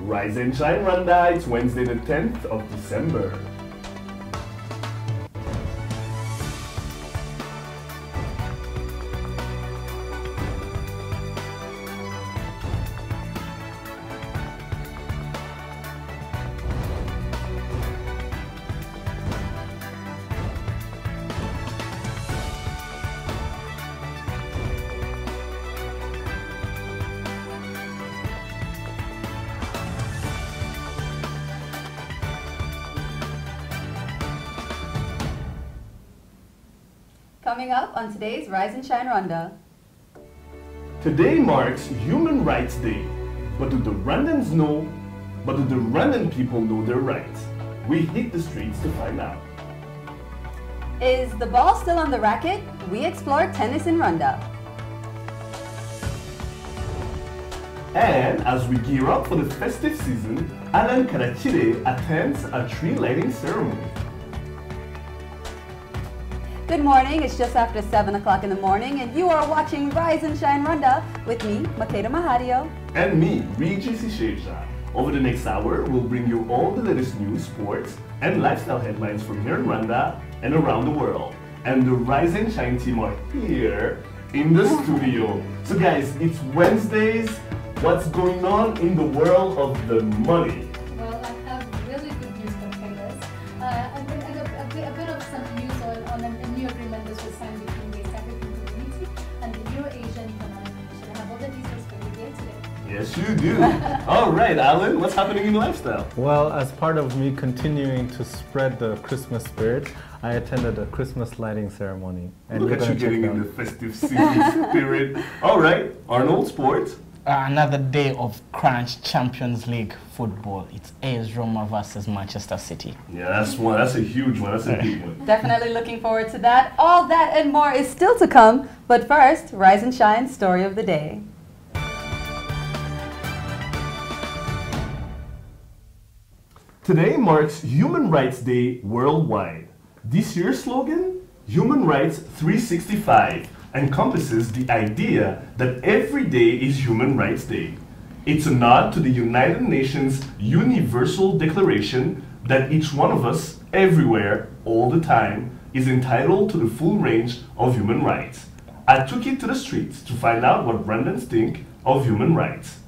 Rise and Shine Rwanda, it's Wednesday the 10th of December. Coming up on today's Rise and Shine Rwanda. Today marks Human Rights Day. But do the Rwandans know? But do the Rwandan people know their rights? We hit the streets to find out. Is the ball still on the racket? We explore tennis in Rwanda. And as we gear up for the festive season, Alan Karachire attends a tree lighting ceremony. Good morning, it's just after 7 o'clock in the morning and you are watching Rise and Shine Rwanda with me, Makeda Mahadio. And me, Regis Isheja. Over the next hour, we'll bring you all the latest news, sports, and lifestyle headlines from here in Rwanda and around the world. And the Rise and Shine team are here in the studio. So guys, it's Wednesdays. What's going on in the world of the money? Well, I have really good news for traders. A bit of some news on a new agreement that was signed between the East African Community and the Euro-Asian Economic Commission. I have all the details for you here today. Yes, you do. All right, Alan, what's happening in lifestyle? Well, as part of me continuing to spread the Christmas spirit, I attended a Christmas lighting ceremony. And look at you getting in the festive season spirit. All right, Arnold, sports. Another day of Crunch Champions League football. It's AS Roma versus Manchester City. Yeah, that's one. That's a huge one. That's a big one. Definitely looking forward to that. All that and more is still to come. But first, Rise and Shine story of the day. Today marks Human Rights Day worldwide. This year's slogan, Human Rights 365, encompasses the idea that every day is Human Rights Day. It's a nod to the United Nations Universal Declaration that each one of us, everywhere, all the time, is entitled to the full range of human rights. I took it to the streets to find out what Rwandans think of human rights.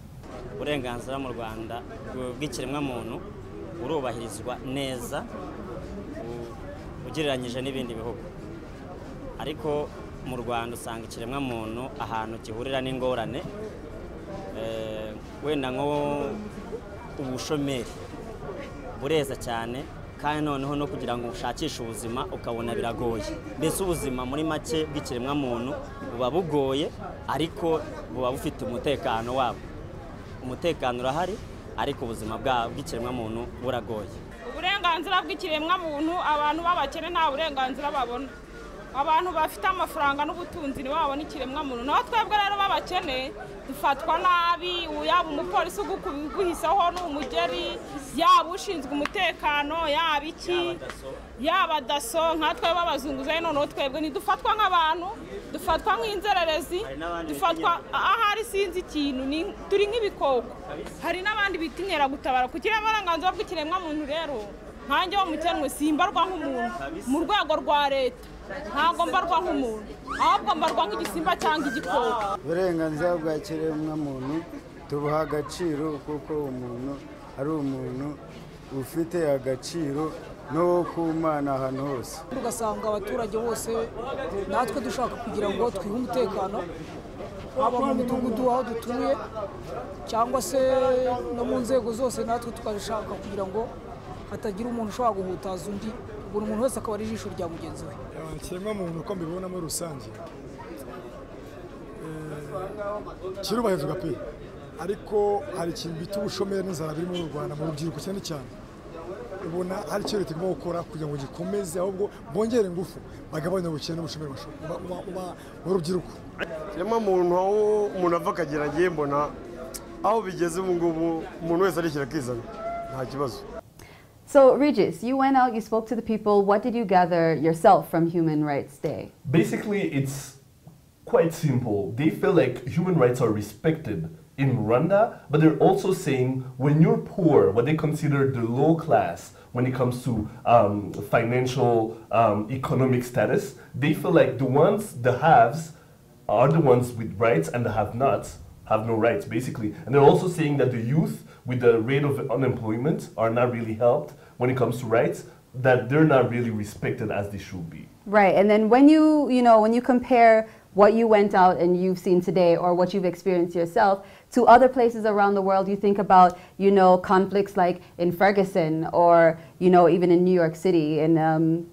Uburenganzira mu Rwanda bw'ikiremwamuntu burubahirizwa neza ugereranyije n'ibindi bihugu. Ariko mu Rwanda usanga ikiremwamuntu ahantu gihurira n'ingorane wenda nko ubushomeri bureza cyane kandi noneho no kugira ngo ushakishe ubuzima ukabona biragoye. Mbese ubuzima muri make bw'ikiremwamuntu buba bugoye ariko buba bufite umutekano wabo. Umutekano urahari ariko ubuzima bw'ikiremwamuntu buragoye. Uburenganzira bw'ikiremwamuntu abantu babakene nta burenganzira babona. Abantu bafite amafaranga n'ubutunzi ni wabo n'ikiremwamuntu. Naho twebwe rero babakene dufatwa nabi, yaba umupolisi uguhisaho n'umugeri, yaba ushinzwe umutekano, yaba iki, yaba daso, nka twebwe babazunguzaye noneho twebwe ntidufatwa nk'abantu, dufatwa nk'inzererezi, dufatwa ahari sinzi ikintu, turi nk'ibikoko. Hari n'abandi bita inkeragutabara. Kugira uburenganzira bw'ikiremwamuntu rero nkanjye wo mukenwe simbarwa nk'umuntu mu rwego rwa leta. Ntabwo mbarwa nk'umuntu ahubwo mbarwa nk'igisimba cyangwa igikoko. Uburenganzira bwa kiremwamuntu tubuha agaciro kuko umuntu ari umuntu ufite agaciro no ku Mana ahantu hose. Ugasanga abaturage bose natwe dushaka kugira ngo twihe umutekano haba mu midugudu aho dutuye cyangwa se no mu nzego zose natwe tukashaka kugira ngo hatagira umuntu ushobora guhutaza undi. Buri muntu wese akaba ari ijisho rya mugenzi we. Ikiremwamuntu uko mbibona muri rusange kirubahirizwa pe, ariko hari ikintu bita ubushomeri n'inzara biri mu Rwanda mu rubyiruko cyane cyane. Ubona hari icyo leta igomba gukora kugira ngo gikomeze ahubwo bongere ingufu bagabanye ubukene n'ubushomeri mu rubyiruko. Ikiremwamuntu aho umuntu ava akagera ngiye mbona aho bigeze ubu ngubu umuntu wese arishyira akizana nta kibazo. So, Regis, you went out, you spoke to the people. What did you gather yourself from Human Rights Day? Basically, it's quite simple. They feel like human rights are respected in Rwanda, but they're also saying when you're poor, what they consider the low class, when it comes to financial, economic status, they feel like the haves are the ones with rights and the have-nots have no rights, basically. And they're also saying that the youth, with the rate of unemployment, are not really helped when it comes to rights, that they're not really respected as they should be. Right, and then when when you compare what you went out and you've seen today or what you've experienced yourself to other places around the world, you think about, conflicts like in Ferguson or, even in New York City and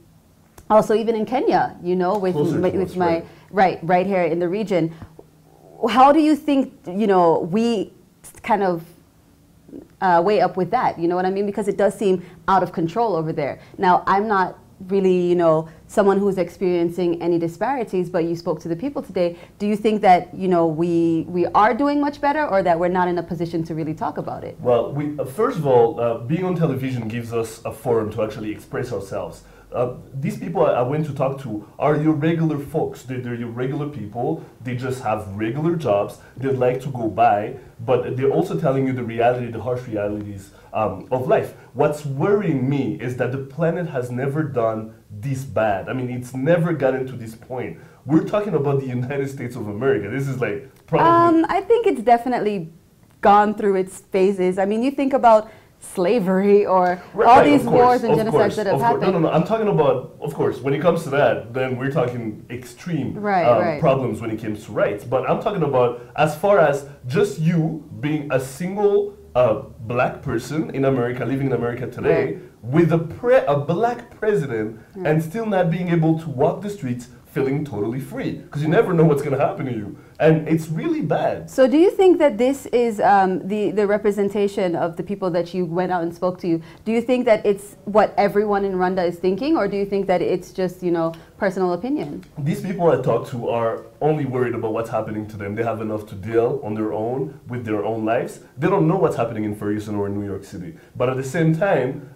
also even in Kenya, with my, right here in the region. How do you think, we kind of weigh up with that? You know what I mean? Because it does seem out of control over there. Now, I'm not really, someone who's experiencing any disparities, but you spoke to the people today. Do you think that, we are doing much better or that we're not in a position to really talk about it? Well, first of all, being on television gives us a forum to actually express ourselves. These people I went to talk to are your regular folks. They're your regular people. They just have regular jobs. They'd like to go by, but they're also telling you the reality, the harsh realities of life. What's worrying me is that the planet has never done this bad. I mean, it's never gotten to this point. We're talking about the United States of America. This is like probably... I think it's definitely gone through its phases. I mean, you think about slavery or all these wars and genocides that have happened. No. I'm talking about, of course, when it comes to that, then we're talking extreme problems when it comes to rights. But I'm talking about as far as just you being a single black person in America, living in America today, with a black president and still not being able to walk the streets feeling totally free, because you never know what's going to happen to you. And it's really bad. So do you think that this is the representation of the people that you went out and spoke to? Do you think that it's what everyone in Rwanda is thinking, or do you think that it's just, personal opinion? These people I talk to are only worried about what's happening to them. They have enough to deal on their own with their own lives. They don't know what's happening in Ferguson or in New York City. But at the same time,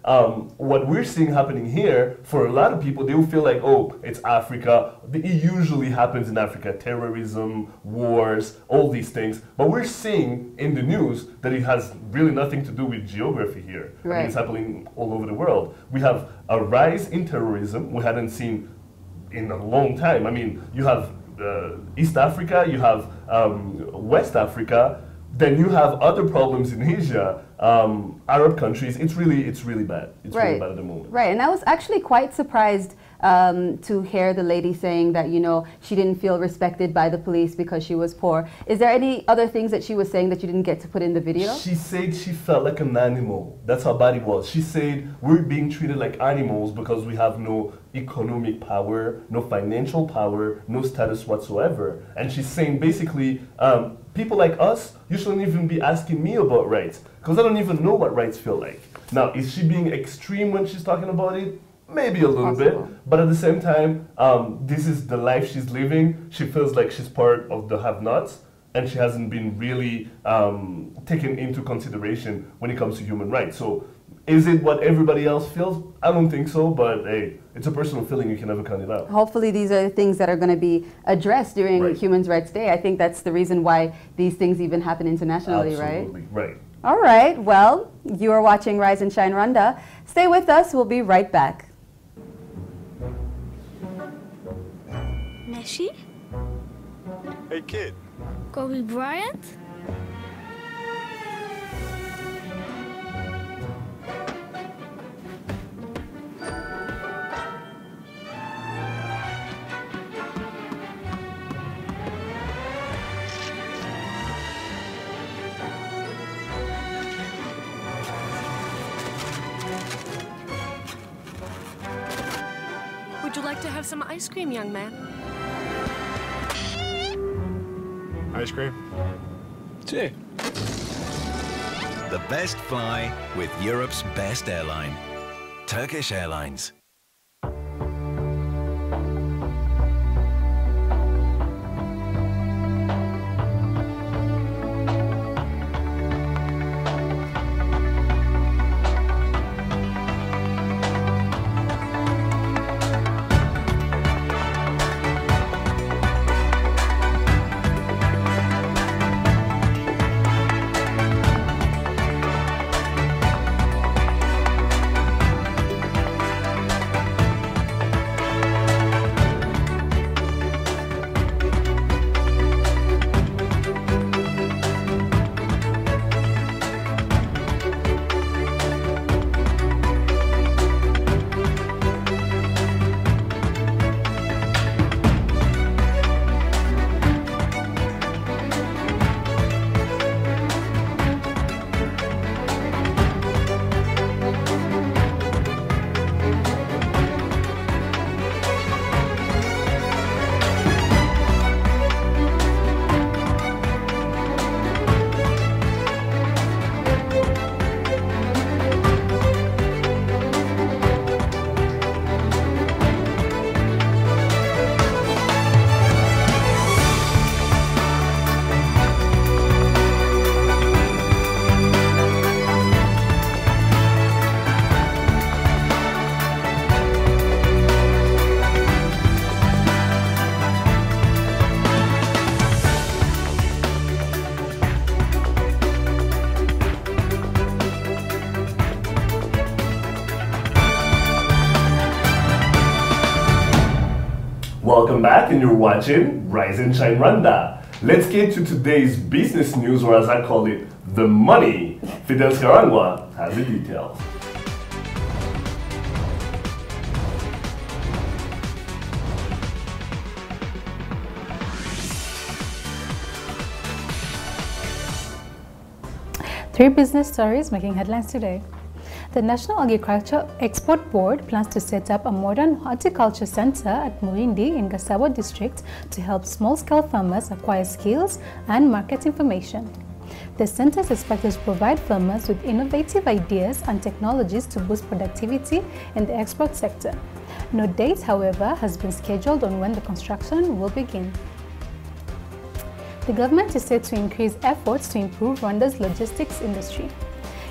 what we're seeing happening here, for a lot of people, they will feel like, oh, it's Africa. It usually happens in Africa. Terrorism, wars, all these things. But we're seeing in the news that it has really nothing to do with geography here. I mean, it's happening all over the world. We have a rise in terrorism we hadn't seen in a long time. I mean, you have East Africa, you have West Africa, then you have other problems in Asia, Arab countries. It's really bad. It's really bad at the moment. Right, and I was actually quite surprised to hear the lady saying that, she didn't feel respected by the police because she was poor. Is there any other things that she was saying that you didn't get to put in the video? She said she felt like an animal. That's how bad it was. She said we're being treated like animals because we have no economic power, no financial power, no status whatsoever. And she's saying basically, people like us, you shouldn't even be asking me about rights because I don't even know what rights feel like. Now, is she being extreme when she's talking about it? Maybe a little bit, but at the same time, this is the life she's living. She feels like she's part of the have-nots, and she hasn't been really taken into consideration when it comes to human rights. So, is it what everybody else feels? I don't think so, but hey, it's a personal feeling. You can never count it out. Hopefully these are the things that are going to be addressed during Human Rights Day. I think that's the reason why these things even happen internationally, Absolutely. Right? All right, well, you are watching Rise and Shine Rwanda. Stay with us, we'll be right back. Neshi? Hey, kid. Kobe Bryant? Would you like to have some ice cream, young man? Ice cream? Sure. The best fly with Europe's best airline, Turkish Airlines. Welcome back, and you're watching Rise and Shine Rwanda. Let's get to today's business news, or as I call it, the money. Fidel Skarangwa has the details. Three business stories making headlines today. The National Agriculture Export Board plans to set up a modern horticulture center at Murindi in Gasabo district to help small-scale farmers acquire skills and market information. The center is expected to provide farmers with innovative ideas and technologies to boost productivity in the export sector. No date, however, has been scheduled on when the construction will begin. The government is set to increase efforts to improve Rwanda's logistics industry.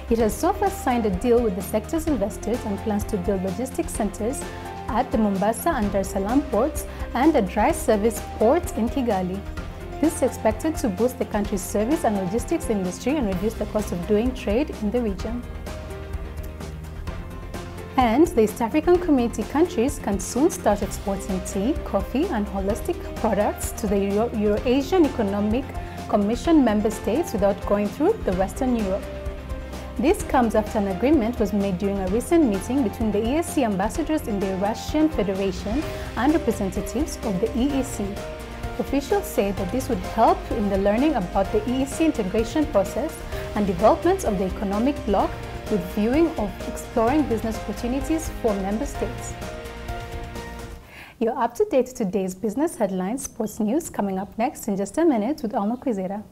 It has so far signed a deal with the sector's investors and plans to build logistics centers at the Mombasa and Dar es Salaam ports and a dry service port in Kigali. This is expected to boost the country's service and logistics industry and reduce the cost of doing trade in the region. And the East African Community countries can soon start exporting tea, coffee, and holistic products to the Euro-Asian Economic Commission member states without going through the Western Europe. This comes after an agreement was made during a recent meeting between the EAC ambassadors in the Russian Federation and representatives of the EEC. Officials say that this would help in the learning about the EEC integration process and development of the economic bloc, with viewing of exploring business opportunities for member states. You're up to date with today's business headlines, sports news coming up next in just a minute with Alma Kwizera.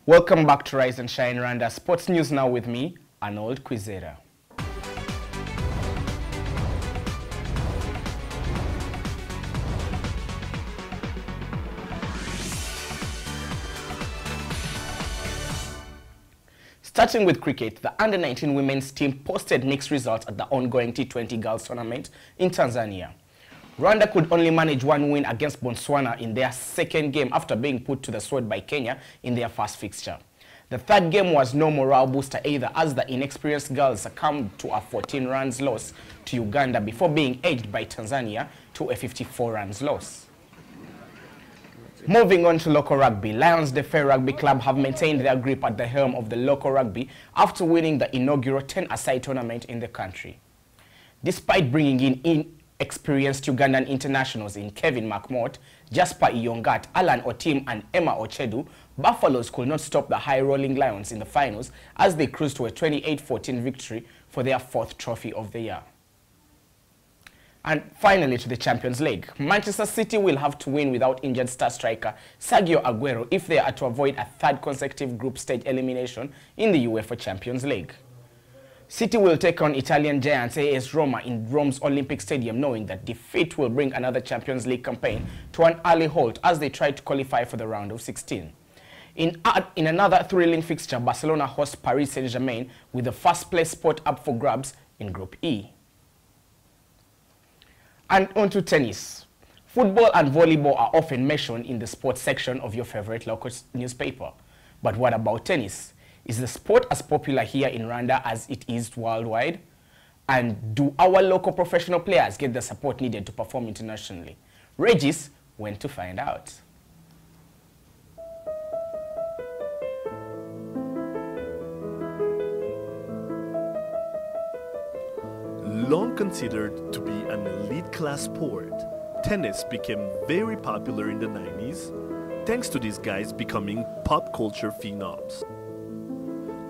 Welcome back to Rise and Shine Rwanda. Sports news now with me, Arnold Kwizera. Starting with cricket, the under-19 women's team posted mixed results at the ongoing T20 Girls Tournament in Tanzania. Rwanda could only manage one win against Botswana in their second game after being put to the sword by Kenya in their first fixture. The third game was no morale booster either, as the inexperienced girls succumbed to a 14-runs loss to Uganda before being edged by Tanzania to a 54-runs loss. Moving on to local rugby, Lions de Fair Rugby Club have maintained their grip at the helm of the local rugby after winning the inaugural 10-a-side tournament in the country. Despite bringing in experienced Ugandan internationals in Kevin McMort, Jasper Iyongat, Alan Otim and Emma Ochedu, Buffaloes could not stop the high-rolling Lions in the finals as they cruised to a 28-14 victory for their fourth trophy of the year. And finally to the Champions League. Manchester City will have to win without injured star striker Sergio Aguero if they are to avoid a third consecutive group stage elimination in the UEFA Champions League. City will take on Italian giants AS Roma in Rome's Olympic Stadium, knowing that defeat will bring another Champions League campaign to an early halt as they try to qualify for the round of 16. In another thrilling fixture, Barcelona hosts Paris Saint-Germain with the first place spot up for grabs in Group E. And on to tennis. Football and volleyball are often mentioned in the sports section of your favorite local newspaper. But what about tennis? Is the sport as popular here in Rwanda as it is worldwide? And do our local professional players get the support needed to perform internationally? Regis went to find out. Long considered to be an elite class sport, tennis became very popular in the 90s, thanks to these guys becoming pop culture phenoms.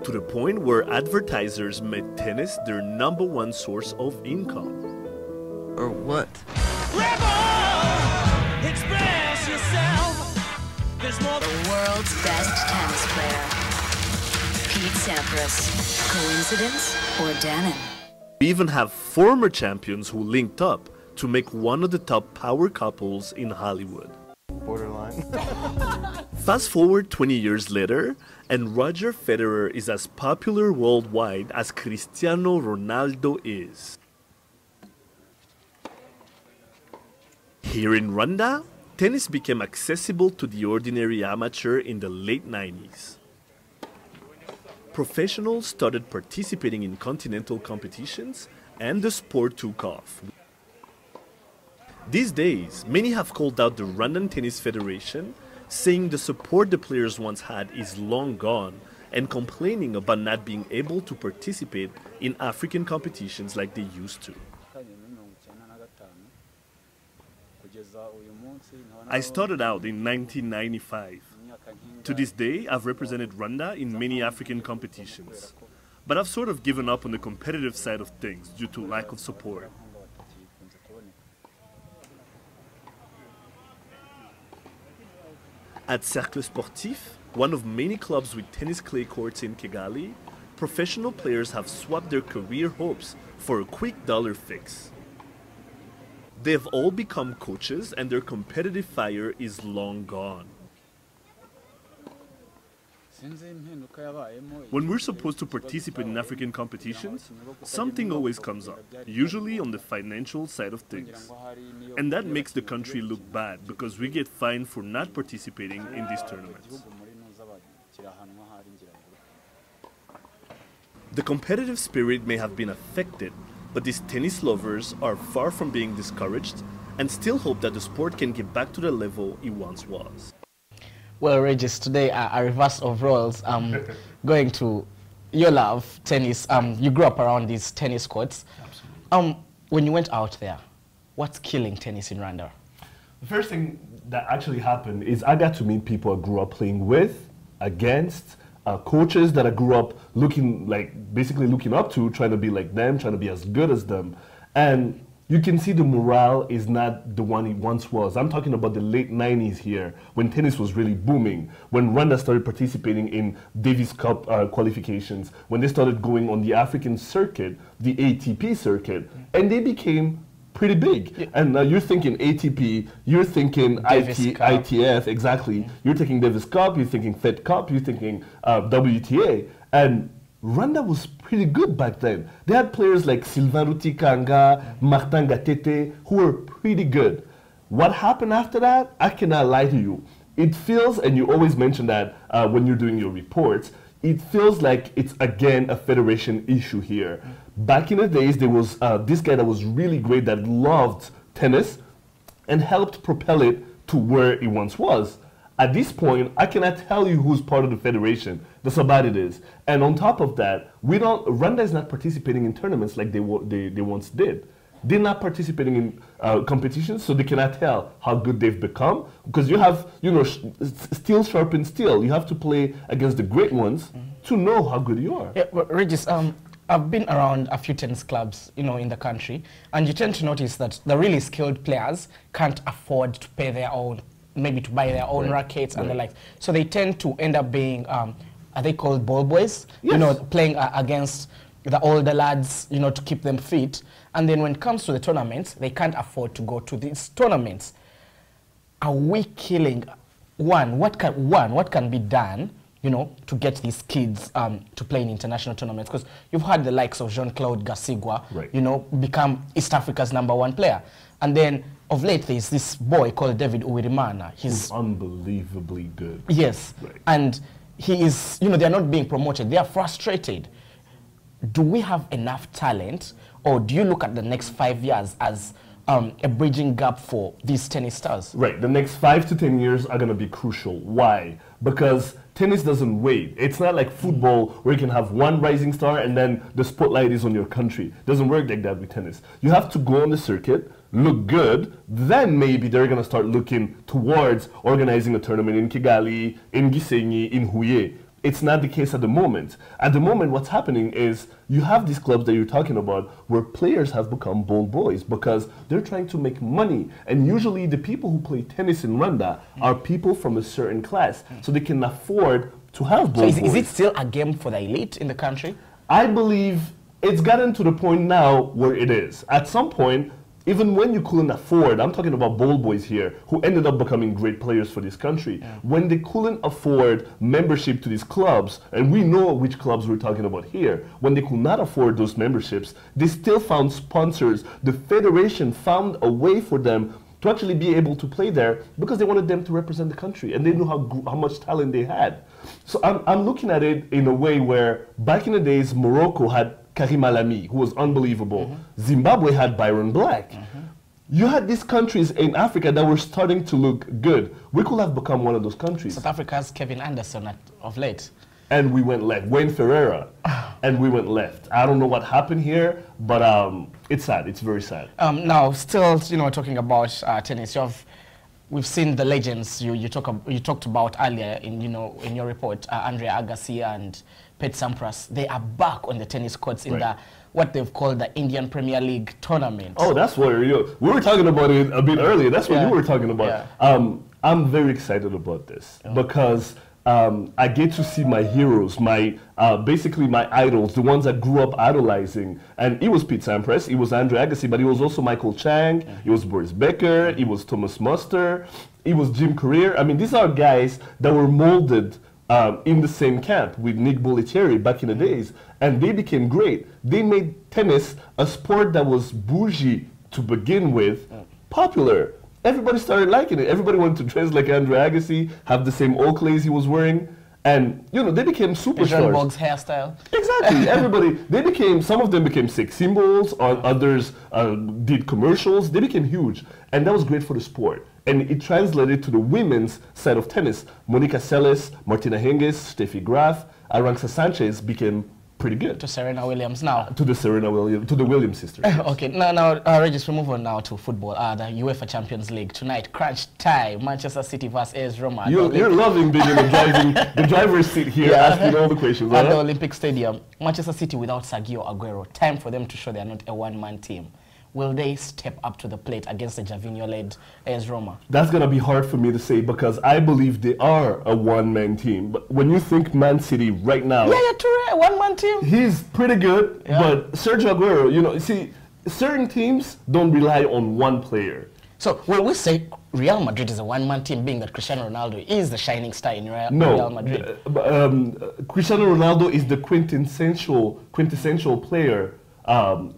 To the point where advertisers made tennis their #1 source of income. Or what? Express yourself. There's more. The world's best tennis player, Pete Sampras. Coincidence or Dannon? We even have former champions who linked up to make one of the top power couples in Hollywood. Borderline. Fast forward 20 years later, and Roger Federer is as popular worldwide as Cristiano Ronaldo is. Here in Rwanda, tennis became accessible to the ordinary amateur in the late 90s. Professionals started participating in continental competitions, and the sport took off. These days, many have called out the Rwandan Tennis Federation, saying the support the players once had is long gone, and complaining about not being able to participate in African competitions like they used to. I started out in 1995. To this day, I've represented Rwanda in many African competitions, but I've sort of given up on the competitive side of things due to lack of support. At Cercle Sportif, one of many clubs with tennis clay courts in Kigali, professional players have swapped their career hopes for a quick dollar fix. They've all become coaches, and their competitive fire is long gone. When we're supposed to participate in African competitions, something always comes up, usually on the financial side of things. And that makes the country look bad because we get fined for not participating in these tournaments. The competitive spirit may have been affected, but these tennis lovers are far from being discouraged and still hope that the sport can get back to the level it once was. Well, Regis, today a reverse of roles. Going to your love, tennis. You grew up around these tennis courts. Absolutely. When you went out there, what's killing tennis in Rwanda? The first thing that actually happened is I got to meet people I grew up playing with, against, coaches that I grew up basically looking up to, trying to be like them, trying to be as good as them. And you can see the morale is not the one it once was. I'm talking about the late 90s here, when tennis was really booming, when Rwanda started participating in Davis Cup qualifications, when they started going on the African circuit, the ATP circuit, and they became pretty big. Yeah. And you're thinking ATP, you're thinking ITF, exactly. You're thinking Davis Cup, you're thinking Fed Cup, you're thinking WTA. And Rwanda was pretty good back then. They had players like Sylvain Rutikanga, Martin Gatete, who were pretty good. What happened after that? I cannot lie to you. It feels, and you always mention that when you're doing your reports, it feels like it's again a federation issue here. Back in the days, there was this guy that was really great that loved tennis and helped propel it to where it once was. At this point, I cannot tell you who's part of the federation. That's how bad it is. And on top of that, Rwanda is not participating in tournaments like they once did. They're not participating in competitions, so they cannot tell how good they've become. Because you have, steel sharpens steel. You have to play against the great ones to know how good you are. Yeah, well, Regis, I've been around a few tennis clubs, in the country, and you tend to notice that the really skilled players can't afford to pay their own, maybe to buy their own rackets and the like. So they tend to end up being, are they called ball boys? Yes. Playing against the older lads, to keep them fit. And then when it comes to the tournaments, they can't afford to go to these tournaments. Are we killing, what can be done, to get these kids to play in international tournaments? Because you've had the likes of Jean-Claude Gasigwa, become East Africa's #1 player. And then of late, there's this boy called David Uwirimana. He's unbelievably good. Yes. Right. And, he is, you know, they're not being promoted. They are frustrated. Do we have enough talent, or do you look at the next 5 years as a bridging gap for these tennis stars? Right, the next 5 to 10 years are going to be crucial. Why? Because tennis doesn't wait. It's not like football where you can have one rising star and then the spotlight is on your country. It doesn't work like that with tennis. You have to go on the circuit, look good, then maybe they're going to start looking towards organizing a tournament in Kigali, in Gisenyi, in Huye. It's not the case at the moment. At the moment, what's happening is you have these clubs that you're talking about where players have become ball boys because they're trying to make money. And usually the people who play tennis in Rwanda are people from a certain class, so they can afford to have ball boys. Is it still a game for the elite in the country? I believe it's gotten to the point now where it is. At some point, even when you couldn't afford, I'm talking about ball boys here, who ended up becoming great players for this country. When they couldn't afford membership to these clubs, and we know which clubs we're talking about here, when they could not afford those memberships, they still found sponsors. The federation found a way for them to actually be able to play there because they wanted them to represent the country, and they knew how much talent they had. So I'm looking at it in a way where back in the days, Morocco had Karim Alami, who was unbelievable. Zimbabwe had Byron Black. You had these countries in Africa that were starting to look good. We could have become one of those countries. South Africa's Kevin Anderson of late. And we went left. Wayne Ferreira. And we went left. I don't know what happened here, but it's sad. It's very sad. Now, still, you know, talking about tennis, we've seen the legends you talked about earlier in your report, Andre Agassi and Pete Sampras. They are back on the tennis courts in what they've called the Indian Premier League tournament. Oh, that's what we were talking about it a bit earlier. That's what you were talking about. I'm very excited about this because I get to see my heroes, basically my idols, the ones I grew up idolizing. And it was Pete Sampras, it was Andre Agassi, but it was also Michael Chang, it was Boris Becker, it was Thomas Muster, it was Jim Courier. I mean, these are guys that were molded in the same camp with Nick Bollettieri back in the days, and they became great. They made tennis a sport that was bougie to begin with, popular. Everybody started liking it. Everybody wanted to dress like Andre Agassi, have the same Oakleys he was wearing, and they became superstars. Boggs hairstyle. Exactly. Everybody, some of them became sex symbols, others did commercials. They became huge, and that was great for the sport. And it translated to the women's side of tennis. Monica Seles, Martina Hingis, Steffi Graf, Arantxa Sanchez became pretty good. To Serena Williams now. To the Williams sisters. Okay, now Regis, we move on now to football. The UEFA Champions League tonight, crunch time, Manchester City versus AS Roma. You're loving being in the driver's seat here, asking all the questions. At the Olympic Stadium, Manchester City without Sergio Aguero. Time for them to show they're not a one-man team. Will they step up to the plate against the Gervinho-led AS Roma? That's going to be hard for me to say because I believe they are a one-man team. But when you think Man City right now... Yaya Toure, a one-man team? He's pretty good, but Sergio Aguero, see, certain teams don't rely on one player. So will we say Real Madrid is a one-man team, being that Cristiano Ronaldo is the shining star in Real Madrid? Cristiano Ronaldo is the quintessential player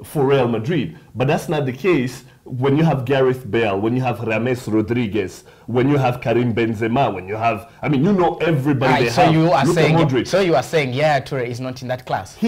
for Real Madrid. But that's not the case when you have Gareth Bale, when you have James Rodriguez, when you have Karim Benzema, when you have, everybody So you are saying, yeah, Toure is not in that class?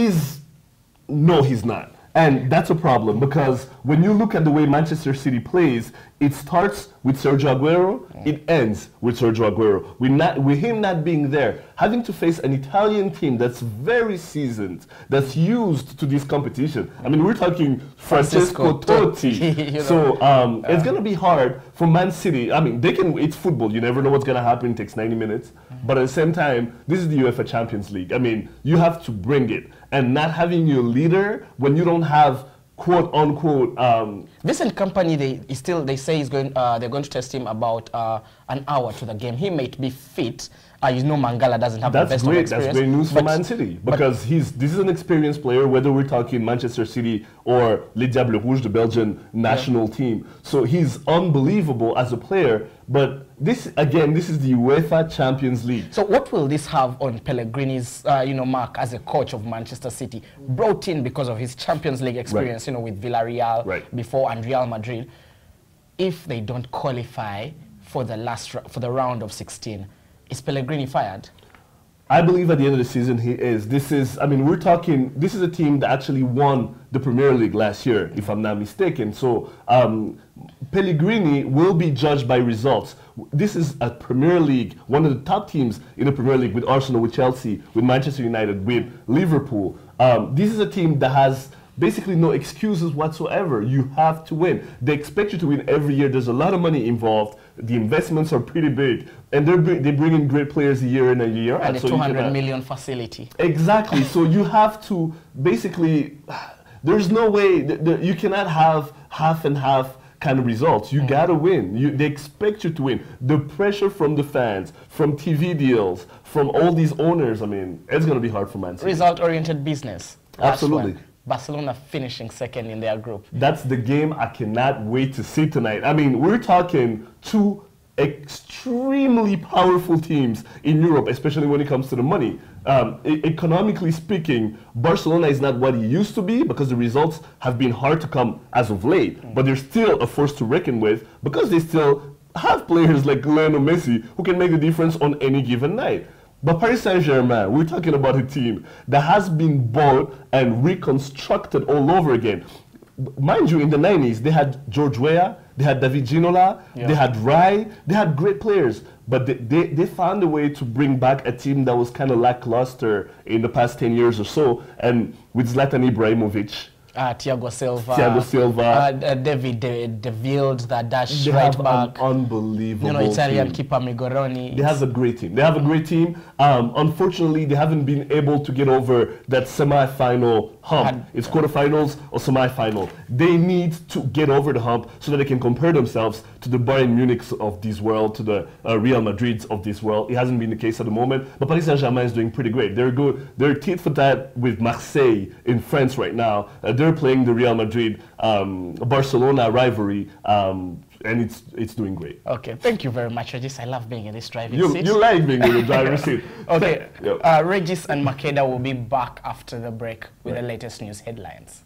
No, he's not. And that's a problem because when you look at the way Manchester City plays, it starts with Sergio Aguero, it ends with Sergio Aguero. With him not being there, having to face an Italian team that's very seasoned, that's used to this competition. We're talking Francesco Totti. So it's going to be hard for Man City. It's football. You never know what's going to happen. It takes 90 minutes. But at the same time, this is the UEFA Champions League. You have to bring it. And not having your leader when you don't have quote unquote. Vincent Kompany, they say they're going to test him about an hour to the game. He might be fit. Mangala doesn't have the best of experience. That's great news for Man City because this is an experienced player, whether we're talking Manchester City or Les Diables Rouges, the Belgian national team. So he's unbelievable as a player. But this is the UEFA Champions League. So what will this have on Pellegrini's, mark as a coach of Manchester City, brought in because of his Champions League experience, with Villarreal before and Real Madrid? If they don't qualify for the round of 16, is Pellegrini fired? I believe at the end of the season he is. This is a team that actually won the Premier League last year, if I'm not mistaken. So Pellegrini will be judged by results. This is a Premier League, one of the top teams in the Premier League, with Arsenal, with Chelsea, with Manchester United, with Liverpool. This is a team that has basically no excuses whatsoever. You have to win. They expect you to win every year. There's a lot of money involved. The investments are pretty big, and they bring in great players a year in and a year out. And the 200 million facility. Exactly. So you have to basically. There's no way you cannot have half and half kind of results. You gotta win. They expect you to win. The pressure from the fans, from TV deals, from all these owners. I mean, it's gonna be hard for Man City. Result-oriented business. Absolutely. Barcelona finishing second in their group. That's the game I cannot wait to see tonight. I mean, we're talking two extremely powerful teams in Europe, especially when it comes to the money. Economically speaking, Barcelona is not what it used to be because the results have been hard to come as of late. But they're still a force to reckon with because they still have players like Lionel Messi who can make the difference on any given night. But Paris Saint-Germain, we're talking about a team that has been bought and reconstructed all over again. Mind you, in the 90s, they had George Weah, they had David Ginola, they had Rai, they had great players. But they found a way to bring back a team that was kind of lackluster in the past 10 years or so. And with Zlatan Ibrahimovic, Thiago Silva, David De Wild, that dash right back. Unbelievable. Italian keeper Migoroni. They have a great team. Unfortunately, they haven't been able to get over that semi-final hump. It's quarterfinals or semi-final. They need to get over the hump so that they can compare themselves to the Bayern Munichs of this world, to the Real Madrids of this world. It hasn't been the case at the moment, but Paris Saint-Germain is doing pretty great. They're good. They're tit for tat with Marseille in France right now. They're playing the Real Madrid Barcelona rivalry, and it's doing great. Okay, thank you very much, Regis. I love being in this driving seat. You like being in the driver's seat. Okay, Regis and Makeda will be back after the break with the latest news headlines.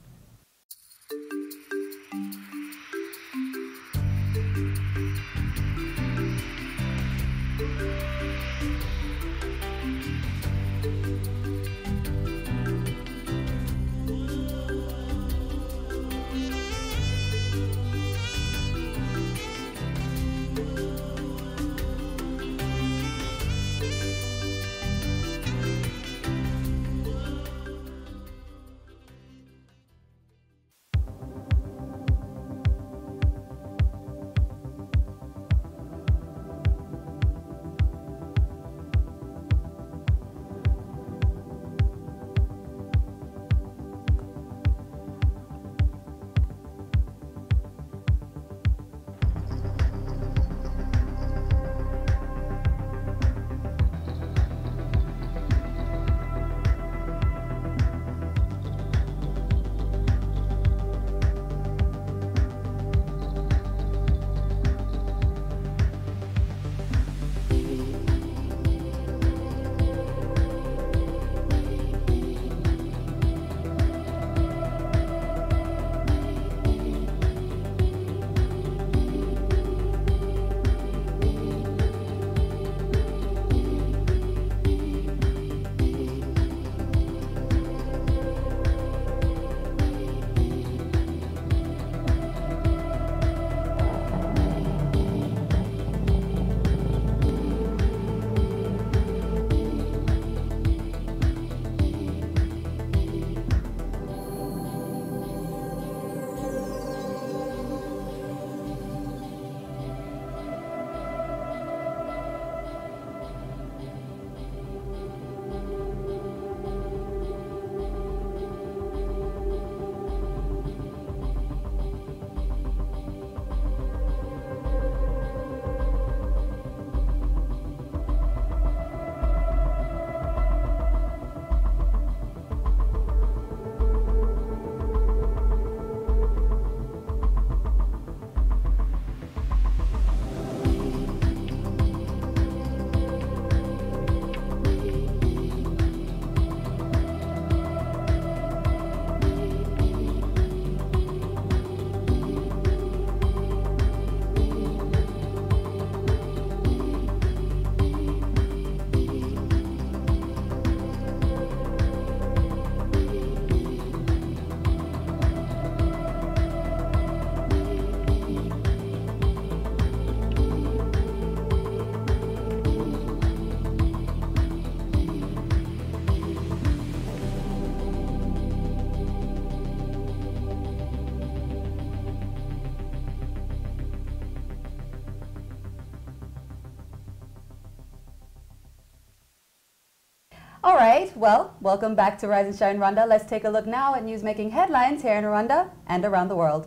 right, well, welcome back to Rise and Shine Rwanda. Let's take a look now at news making headlines here in Rwanda and around the world.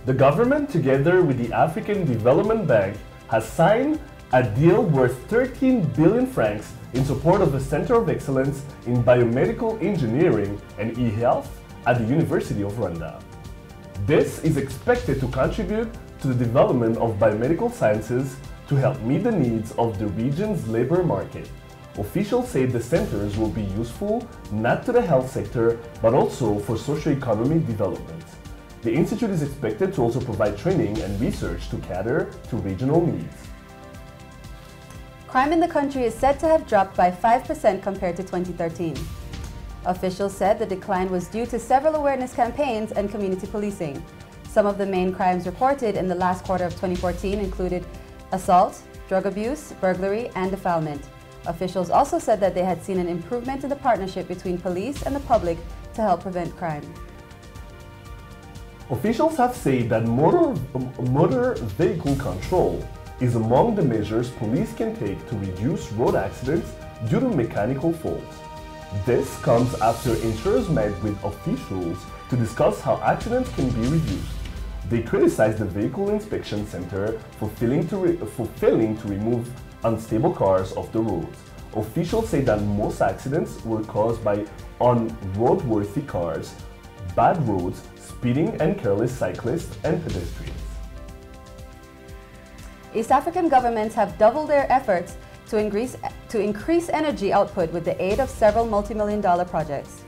The government, together with the African Development Bank, has signed a deal worth 13 billion francs in support of the Center of Excellence in Biomedical Engineering and e-health at the University of Rwanda. This is expected to contribute to the development of biomedical sciences to help meet the needs of the region's labor market. Officials say the centers will be useful not to the health sector, but also for socio-economic development. The institute is expected to also provide training and research to cater to regional needs. Crime in the country is said to have dropped by 5% compared to 2013. Officials said the decline was due to several awareness campaigns and community policing. Some of the main crimes reported in the last quarter of 2014 included assault, drug abuse, burglary, and defilement. Officials also said that they had seen an improvement in the partnership between police and the public to help prevent crime. Officials have said that motor vehicle control is among the measures police can take to reduce road accidents due to mechanical faults. This comes after insurers met with officials to discuss how accidents can be reduced. They criticized the Vehicle Inspection Center for failing to remove unstable cars off the roads. Officials say that most accidents were caused by unroadworthy cars, bad roads, speeding and careless cyclists and pedestrians. East African governments have doubled their efforts to increase energy output with the aid of several multi-million-dollar projects.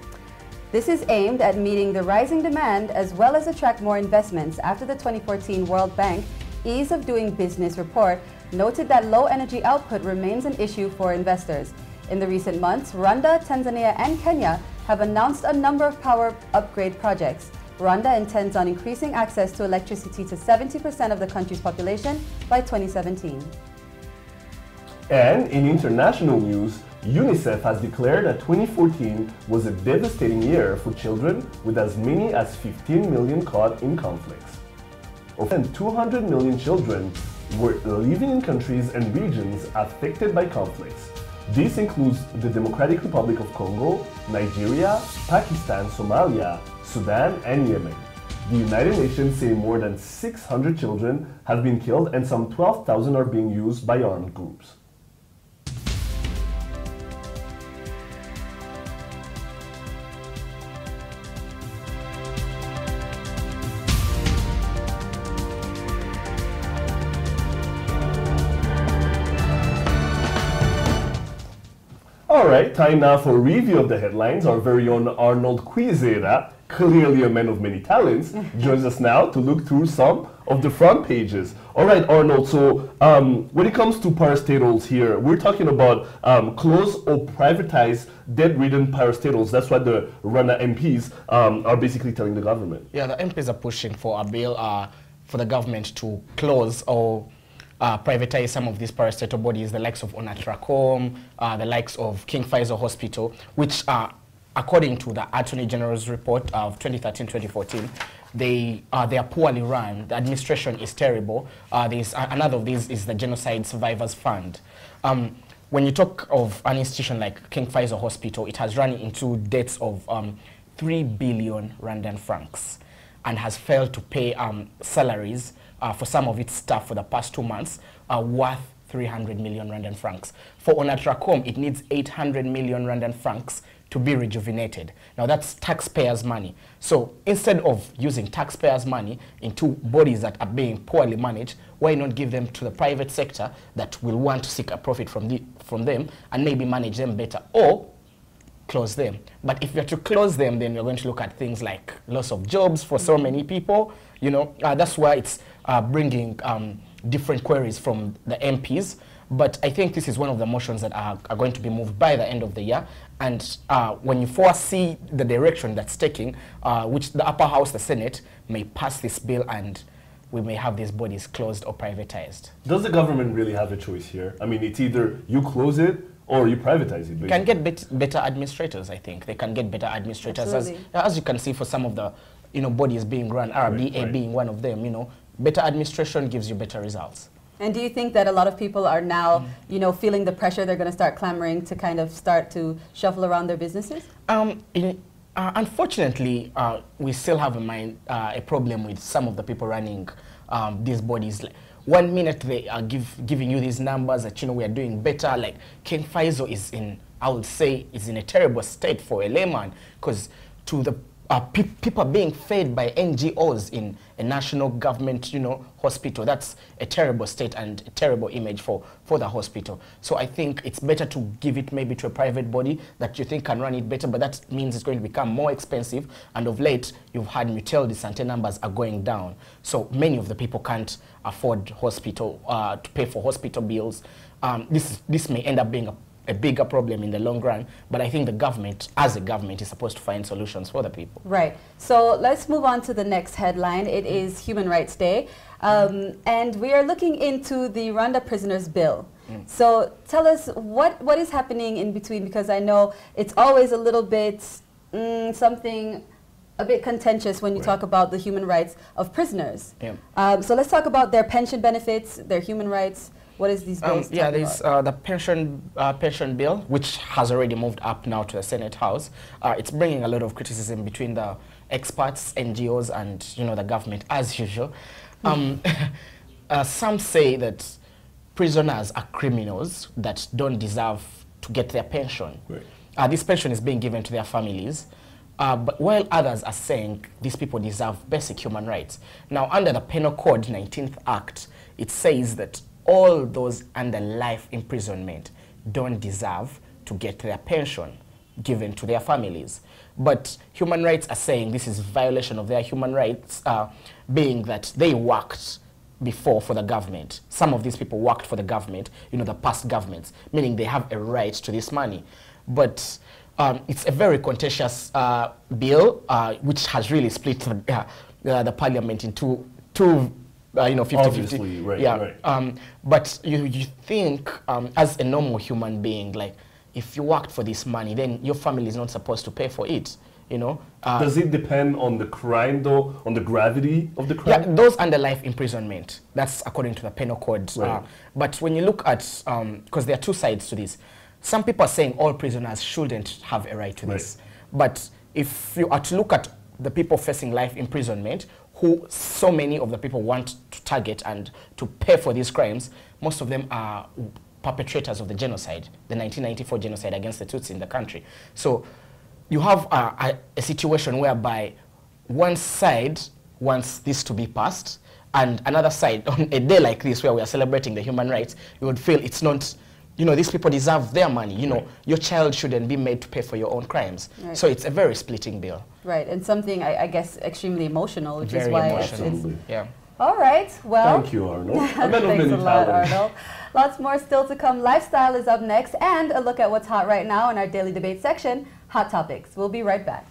This is aimed at meeting the rising demand as well as attract more investments after the 2014 World Bank Ease of Doing Business report noted that low energy output remains an issue for investors. In the recent months, Rwanda, Tanzania, and Kenya have announced a number of power upgrade projects. Rwanda intends on increasing access to electricity to 70% of the country's population by 2017. And in international news, UNICEF has declared that 2014 was a devastating year for children, with as many as 15 million caught in conflicts. More than 200 million children were living in countries and regions affected by conflicts. This includes the Democratic Republic of Congo, Nigeria, Pakistan, Somalia, Sudan, and Yemen. The United Nations say more than 600 children have been killed and some 12,000 are being used by armed groups. Alright, time now for a review of the headlines. Our very own Arnold Kwizera, clearly a man of many talents, joins us now to look through some of the front pages. Alright, Arnold, so when it comes to parastatals here, we're talking about close or privatized debt-ridden parastatals. That's what the Rwanda MPs are basically telling the government. Yeah, the MPs are pushing for a bill for the government to close or privatize some of these parastatal bodies, the likes of Onatracom, the likes of King Faisal Hospital, which according to the Attorney General's report of 2013-2014, they are poorly run. The administration is terrible. Another of these is the Genocide Survivors Fund. When you talk of an institution like King Faisal Hospital, it has run into debts of 3 billion Rwandan francs and has failed to pay salaries for some of its staff for the past 2 months, worth 300 million Rwandan francs. For Onatracom, it needs 800 million Rwandan francs to be rejuvenated. Now that's taxpayers' money. So instead of using taxpayers' money into bodies that are being poorly managed, why not give them to the private sector that will want to seek a profit from them and maybe manage them better, or close them? But if you're to close them, then you're going to look at things like loss of jobs for so many people. You know, that's why it's bringing different queries from the MPs. But I think this is one of the motions that are going to be moved by the end of the year. And when you foresee the direction that's taking, which the upper house, the Senate, may pass this bill and we may have these bodies closed or privatized. Does the government really have a choice here? I mean, it's either you close it Or you privatize it, basically. Can get better administrators, I think. They can get better administrators. As you can see for some of the bodies being run, RBA being one of them, better administration gives you better results. And do you think that a lot of people are now, feeling the pressure, they're going to start clamoring to kind of start to shuffle around their businesses? Unfortunately, we still have a problem with some of the people running these bodies. One minute they are giving you these numbers that, we are doing better. Like King Faisal is I would say, is in a terrible state for a layman, because to the people being fed by NGOs in a national government, hospital. That's a terrible state and a terrible image for the hospital. So I think it's better to give it maybe to a private body that you think can run it better, but that means it's going to become more expensive. And of late, you've had Mutuelle de Santé numbers are going down. So many of the people can't afford hospital, to pay for hospital bills. This may end up being a bigger problem in the long run, but I think the government, as a government, is supposed to find solutions for the people. Right. So let's move on to the next headline. It is Human Rights Day, and we are looking into the Rwanda Prisoners Bill. So tell us what is happening in between, because I know it's always a little bit something a bit contentious when you talk about the human rights of prisoners. So let's talk about their pension benefits, their human rights. What is these bills? There's the pension bill, which has already moved up now to the Senate House. It's bringing a lot of criticism between the experts, NGOs, and the government, as usual. Some say that prisoners are criminals that don't deserve to get their pension. This pension is being given to their families. But while others are saying these people deserve basic human rights. Now, under the Penal Code 19th Act, it says that all those under life imprisonment don't deserve to get their pension given to their families. But human rights are saying this is a violation of their human rights, being that they worked before for the government. Some of these people worked for the government, the past governments, meaning they have a right to this money. But it's a very contentious bill, which has really split the parliament into two 50-50. Right. But you think, as a normal human being, like, if you worked for this money, then your family is not supposed to pay for it, Does it depend on the crime, though, on the gravity of the crime? Yeah, those under life imprisonment, that's according to the Penal Code. Right. But when you look at, because there are two sides to this, some people are saying all prisoners shouldn't have a right to this. But if you are to look at the people facing life imprisonment, who so many of the people want to target and to pay for these crimes, most of them are perpetrators of the genocide, the 1994 genocide against the Tutsi in the country. So you have a situation whereby one side wants this to be passed, and another side, on a day like this where we are celebrating the human rights, you would feel it's not, these people deserve their money. Your child shouldn't be made to pay for your own crimes. Right. So it's a very splitting bill. Right, and something, I guess, extremely emotional, which Very is why emotional. it's... All right, well... Thank you, Arnold. Thanks a lot, Arnold. Lots more still to come. Lifestyle is up next, and a look at what's hot right now in our daily debate section, Hot Topics. We'll be right back.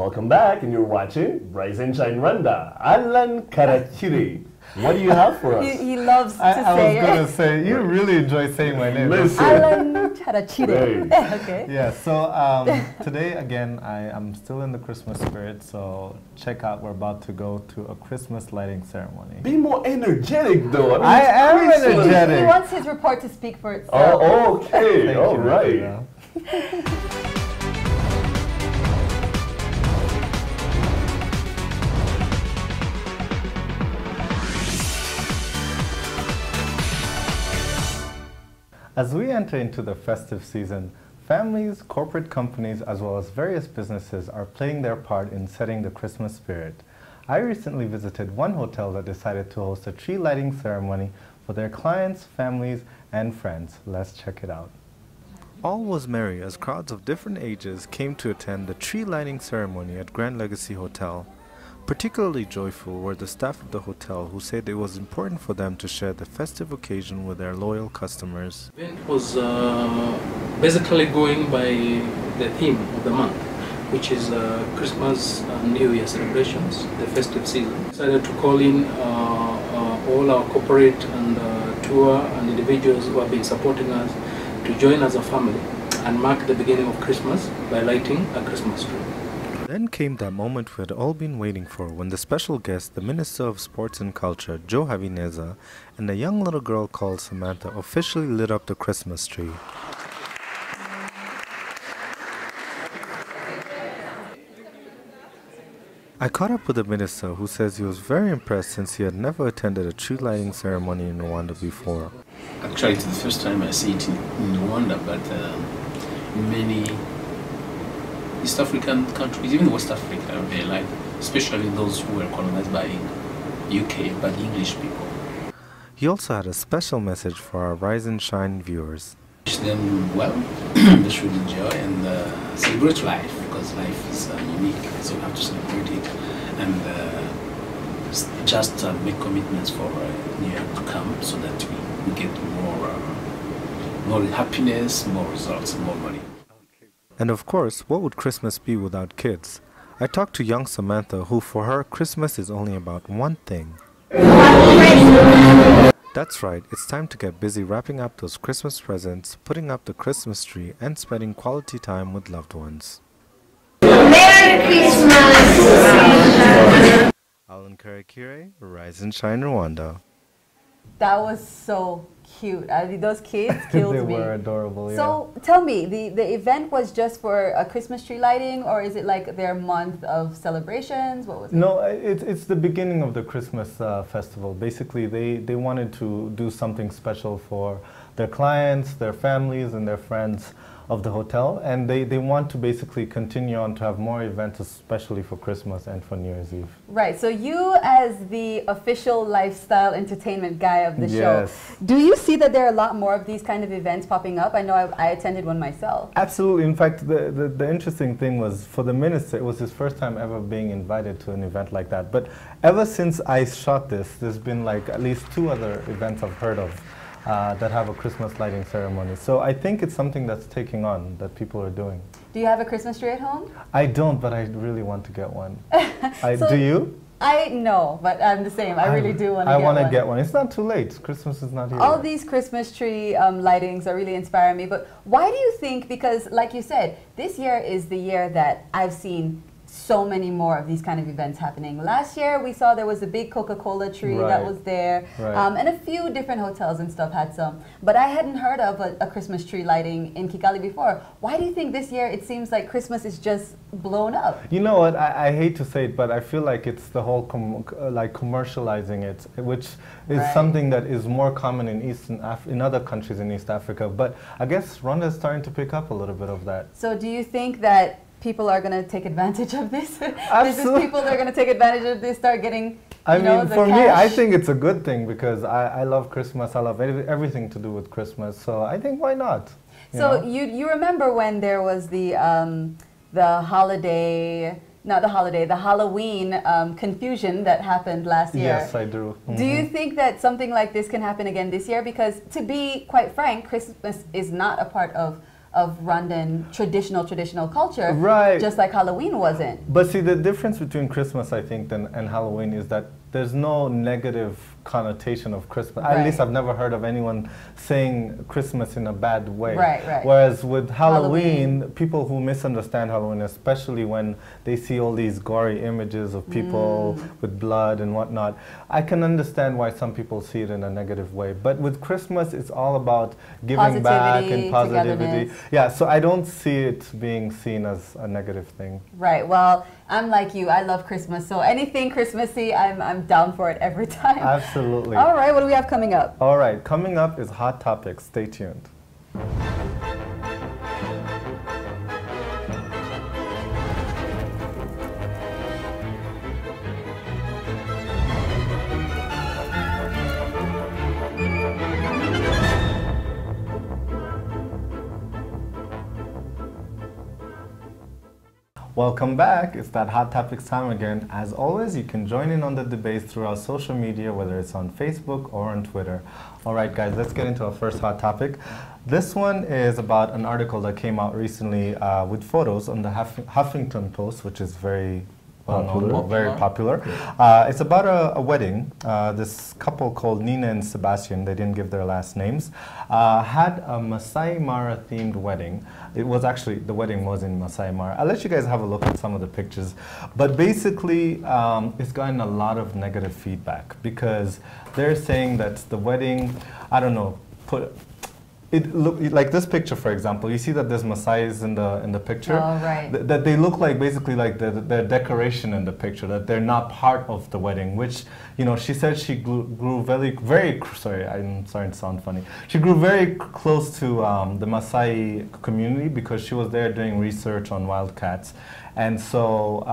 Welcome back, and you're watching Rise and Shine Rwanda. Alan Karachiri. What do you have for us? He loves to say it. I was going to say, you really enjoy saying my name. Listen. Alan Karachiri. Okay. Yeah, so today, again, I'm still in the Christmas spirit, so check out, we're about to go to a Christmas lighting ceremony. Be more energetic, though. I am energetic. He wants his report to speak for itself. Oh, okay. All right. As we enter into the festive season, families, corporate companies, as well as various businesses are playing their part in setting the Christmas spirit. I recently visited one hotel that decided to host a tree lighting ceremony for their clients, families, and friends. Let's check it out. All was merry as crowds of different ages came to attend the tree lighting ceremony at Grand Legacy Hotel. Particularly joyful were the staff of the hotel, who said it was important for them to share the festive occasion with their loyal customers. The event was basically going by the theme of the month, which is Christmas and New Year celebrations, the festive season. We decided to call in all our corporate and tour and individuals who have been supporting us to join as a family and mark the beginning of Christmas by lighting a Christmas tree. Then came that moment we had all been waiting for, when the special guest, the Minister of Sports and Culture, Joe Habineza, and a young little girl called Samantha officially lit up the Christmas tree. I caught up with the minister, who says he was very impressed since he had never attended a tree lighting ceremony in Rwanda before. Actually, it's the first time I see it in Rwanda, but many East African countries, even West Africa, they like, especially those who were colonized by UK, by the English people. He also had a special message for our Rise and Shine viewers. Wish them well, they should enjoy and celebrate life, because life is unique, so we have to celebrate it and just make commitments for New Year to come, so that we get more happiness, more results, more money. And of course, what would Christmas be without kids? I talked to young Samantha, who for her, Christmas is only about one thing. That's right, it's time to get busy wrapping up those Christmas presents, putting up the Christmas tree, and spending quality time with loved ones. Merry Christmas! Alan Karakire, Rise and Shine Rwanda. That was so cute. I mean, those kids killed me. They were adorable, yeah. So tell me, the event was just for a Christmas tree lighting, or is it like their month of celebrations? What was it? No, it's the beginning of the Christmas festival. Basically, they wanted to do something special for their clients, their families, and their friends of the hotel, and they want to basically continue on to have more events, especially for Christmas and for New Year's Eve. Right, so you as the official lifestyle entertainment guy of the show, Yes. do you see that there are a lot more of these kind of events popping up? I know I attended one myself. Absolutely. In fact, the interesting thing was, for the minister, it was his first time ever being invited to an event like that. But ever since I shot this, there's been like at least 2 other events I've heard of that have a Christmas lighting ceremony. So I think it's something that's taking on, that people are doing. Do you have a Christmas tree at home? I don't, but I really want to get one. So do you? I know, but I'm the same. I really do want to get one. I want to get one. It's not too late. Christmas is not here. All these Christmas tree lightings are really inspiring me. But why do you think, because like you said, this year is the year that I've seen so many more of these kind of events happening. Last year we saw there was a big Coca-Cola tree that was there, and a few different hotels and stuff had some. But I hadn't heard of a Christmas tree lighting in Kigali before. Why do you think this year it seems like Christmas is just blown up? You know what, I hate to say it, but I feel like it's the whole commercializing it, which is something that is more common in other countries in East Africa. But I guess Rwanda is starting to pick up a little bit of that. So do you think that people are going to take advantage of this? Absolutely. Business people are going to take advantage of this, start getting, I you know, mean, the for cash? me, I think it's a good thing, because I love Christmas. I love everything to do with Christmas. So I think, why not? So you remember when there was the holiday, not the holiday, the Halloween confusion that happened last year? Yes, I do. Do you think that something like this can happen again this year? Because to be quite frank, Christmas is not a part of of Rwandan traditional culture, Right. just like Halloween wasn't. But see, the difference between Christmas, I think, and Halloween is that there's no negative connotation of Christmas. At Right. least I've never heard of anyone saying Christmas in a bad way. Right, right. Whereas with Halloween, people who misunderstand Halloween, especially when they see all these gory images of people with blood and whatnot, I can understand why some people see it in a negative way. But with Christmas, it's all about giving back and positivity. Togetherness. Yeah, so I don't see it being seen as a negative thing. Right. Well, I'm like you. I love Christmas, so anything Christmassy, I'm down for it every time. Absolutely. All right. What do we have coming up? All right, coming up is Hot Topics. Stay tuned. Welcome back. It's that Hot Topics time again. As always, you can join in on the debates through our social media, whether it's on Facebook or on Twitter. All right, guys, let's get into our first hot topic. This one is about an article that came out recently with photos on the Huffington Post, which is very popular. It's about a wedding. This couple called Nina and Sebastian, they didn't give their last names, had a Masai Mara themed wedding. It was actually, the wedding was in Masai Mara. I'll let you guys have a look at some of the pictures. But basically, it's gotten a lot of negative feedback because they're saying that the wedding, I don't know, it look like this picture, for example. You see that there's Masais in the picture. Oh, right. That they look like basically like the decoration in the picture. That they're not part of the wedding. Which, you know, she said she grew very. Sorry, I'm sorry to sound funny. She grew very close to the Maasai community because she was there doing research on wildcats, and so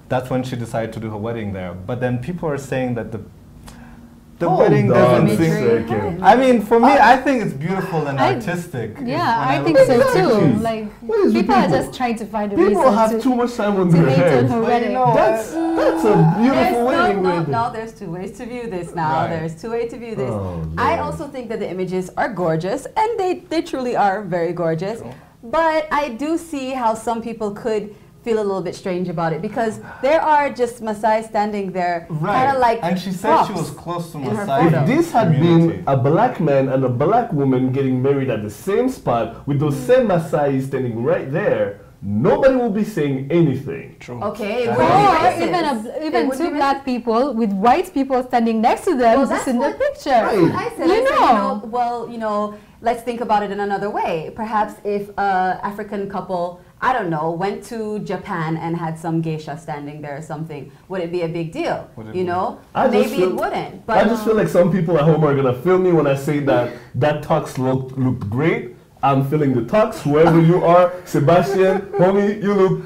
that's when she decided to do her wedding there. But then people are saying that the wedding doesn't seem. I mean, for me, I think it's beautiful and artistic. Yeah, I think so too. Like people are just trying to find a reason. People have too much time on their hands. That's a beautiful wedding. No, there's two ways to view this now. There's two ways to view this. I also think that the images are gorgeous, and they truly are very gorgeous. But I do see how some people could feel a little bit strange about it because there are just Maasai standing there, kind of like. And she said she was close to Maasai. If this had been a black man and a black woman getting married at the same spot with those same Maasai standing right there, nobody will be saying anything. True. Okay. Or even two black people with white people standing next to them, just in the picture. I said, well, you know, let's think about it in another way. Perhaps if an African couple, I don't know, went to Japan and had some geisha standing there or something, would it be a big deal? You know? Maybe it wouldn't. But I just feel like some people at home are going to feel me when I say that tux looked great. I'm feeling the tux, whoever you are, Sebastian, homie, you look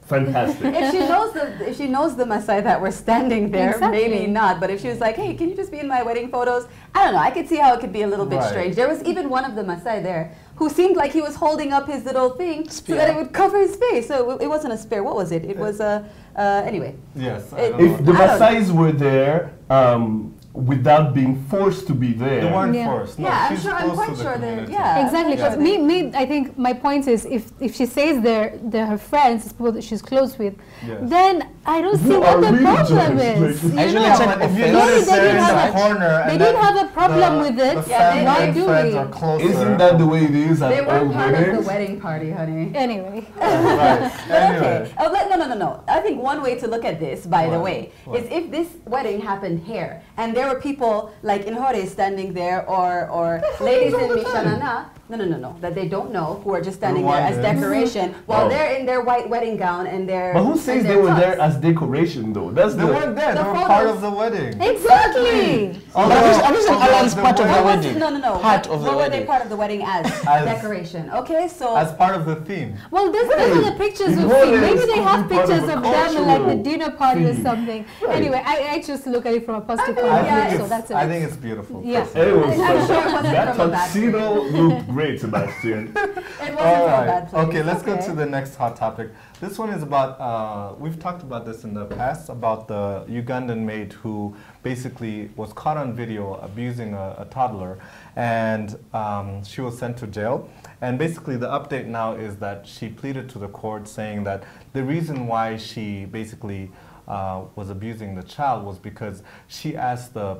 fantastic. If she knows the Maasai that were standing there, maybe not. But if she was like, hey, can you just be in my wedding photos? I don't know. I could see how it could be a little bit strange. There was even one of the Maasai there who seemed like he was holding up his little thing so that it would cover his face. So it wasn't a spear. What was it? It was a, anyway. Yes. If the Maasais were there, without being forced to be there. They weren't forced. No, yeah, she's I'm quite sure they're, exactly. Because me, I think my point is, if she says they're her friends, people that she's close with, then I don't see what the problem is. If you notice they're in the corner, they didn't have a problem with it. Why do we? Isn't that the way it is at They all weren't part of the weddings? wedding party, honey. Anyway. Okay. No. I think one way to look at this, by the way, is if this wedding happened here, and there were people like in Hore standing there, or ladies in Mishanana, no, that they don't know, who are just standing there as decoration, while they're in their white wedding gown and their. But who says they were there as decoration, though? They weren't there. They were part of the wedding. Exactly. I'm just Alan's part of the wedding. No. Part of the What were wedding. they part of the wedding as decoration? Okay, so. As part of the theme. Well, those are the pictures we've seen. Maybe they have pictures of them in like the dinner party or something. Anyway, I choose to look at it from a positive point of view, so that's it. I think it's beautiful. Yeah. That tuxedo looked great. great, Sebastian. All right. Okay, let's go to the next hot topic. This one is about, we've talked about this in the past, about the Ugandan maid who basically was caught on video abusing a toddler, and she was sent to jail. And basically the update now is that she pleaded to the court saying that the reason why she basically was abusing the child was because she asked the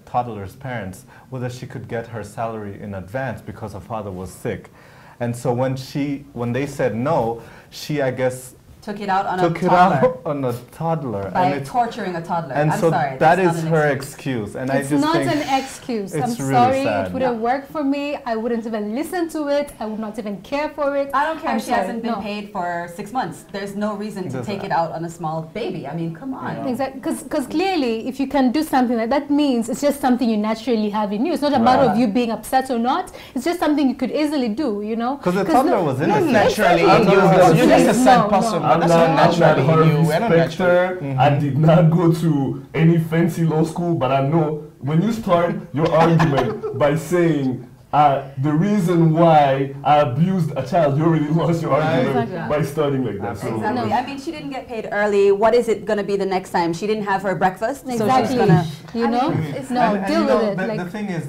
toddler's parents whether she could get her salary in advance because her father was sick. And so when they said no, she, I guess, took it out on a toddler. By torturing a toddler. And I'm so sorry, that is her excuse. And it's I just not think an excuse. I'm really sorry. sad. It wouldn't work for me. I wouldn't even listen to it. I would not even care for it. I don't care I'm if she sorry. hasn't been paid for 6 months. There's no reason to take it out on a small baby. I mean, come on. Exactly. Because clearly, if you can do something like that, means it's just something you naturally have in you. It's not a matter of you being upset or not. It's just something you could easily do, you know? Because the toddler was innocent. Naturally, you're just a sad person. I'm not Harvey Specter. I did not go to any fancy law school, but I know when you start your argument by saying the reason why I abused a child, you already lost your argument by starting like that. So exactly. I mean, she didn't get paid early. What is it going to be the next time? She didn't have her breakfast, exactly. so she's going to, you know? Deal with it. The thing is,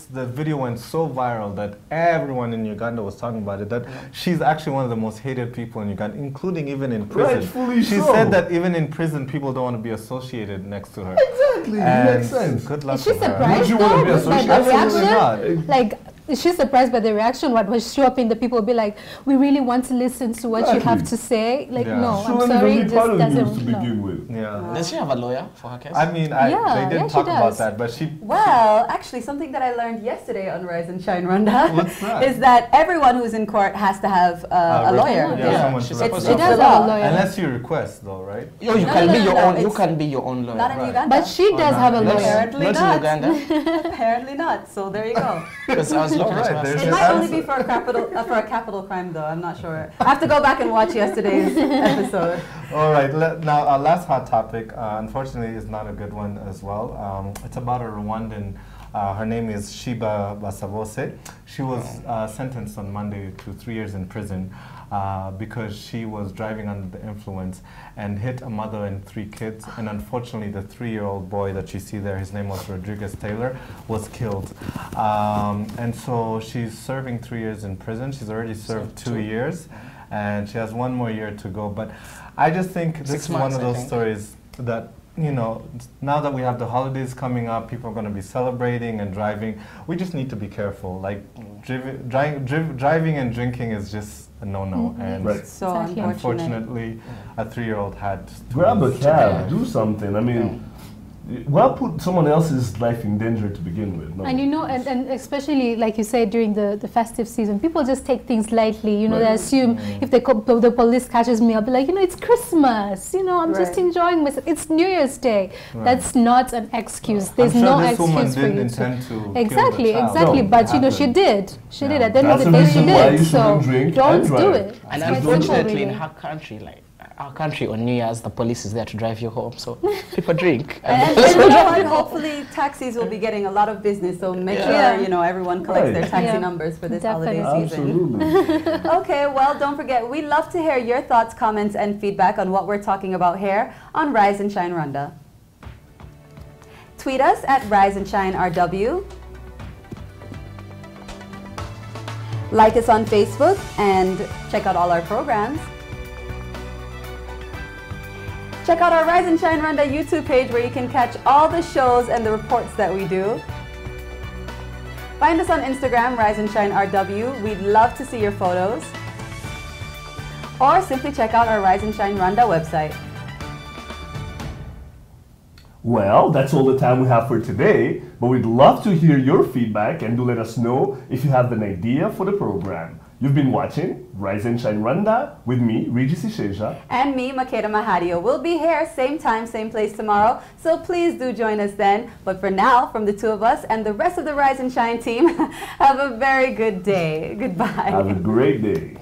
the video went so viral that everyone in Uganda was talking about it, that she's actually one of the most hated people in Uganda, including even in prison. Rightfully she said that even in prison, people don't want to be associated next to her. Exactly, it makes sense. Good luck Is she to her. surprised Would you want to be associated? by the Absolutely reaction? not. Like, is she surprised by the reaction? What was she hoping the people would be like, we really want to listen to what you have to say? Like, no, I'm sorry, it just doesn't. To begin with. Does she have a lawyer for her case? I mean, they didn't talk about that, but she... Well, actually, something that I learned yesterday on Rise and Shine Rhonda What's that? is that everyone who's in court has to have a lawyer. She does have a lawyer. Unless you request, though, right? You can be your own. You can be your own lawyer. Not in Uganda. But she does have a lawyer. Apparently not not. in Uganda. Apparently not. So there you go. Because I was looking It might only be for a capital crime, though. I'm not sure. I have to go back and watch yesterday's episode. All right. Now, our last hot topic, unfortunately, is not a good one as well. It's about a Rwandan. Her name is Shiba Basabose. She was sentenced on Monday to 3 years in prison because she was driving under the influence and hit a mother and 3 kids. And unfortunately, the 3-year-old boy that you see there, his name was Rodriguez Taylor, was killed. And so she's serving 3 years in prison. She's already served 2 years, and she has 1 more year to go. But I just think this is one of those stories that, you know, now that we have the holidays coming up, people are going to be celebrating and driving. We just need to be careful. Like, driving and drinking is just a no-no. And so unfortunately, a 3-year-old had to grab a cab, do something. I mean, why put someone else's life in danger to begin with? No. And you know, and especially like you said during the festive season, people just take things lightly. You know, they assume if the police catches me, I'll be like, you know, it's Christmas. You know, I'm just enjoying myself. It's New Year's Day. That's not an excuse. There's no excuse for you to. Exactly. No, but you know, she did. She did. At the end of the day, she did. So don't do it. And unfortunately, in her country, like our country, on New Year's, the police is there to drive you home, so people drink. And you know what? Hopefully, taxis will be getting a lot of business, so make sure, you know, everyone collects their taxi numbers for this holiday season. Okay, well, don't forget, we love to hear your thoughts, comments, and feedback on what we're talking about here on Rise and Shine Rhonda. Tweet us at Rise and Shine RW. Like us on Facebook and check out all our programs. Check out our Rise and Shine Rhonda YouTube page where you can catch all the shows and the reports that we do. Find us on Instagram, Rise and Shine RW. We'd love to see your photos. Or simply check out our Rise and Shine Rhonda website. Well, that's all the time we have for today, but we'd love to hear your feedback and do let us know if you have an idea for the program. You've been watching Rise and Shine Rhonda with me, Regis Isheja. And me, Makeda Mahadio. We'll be here same time, same place tomorrow, so please do join us then. But for now, from the two of us and the rest of the Rise and Shine team, have a very good day. Goodbye. Have a great day.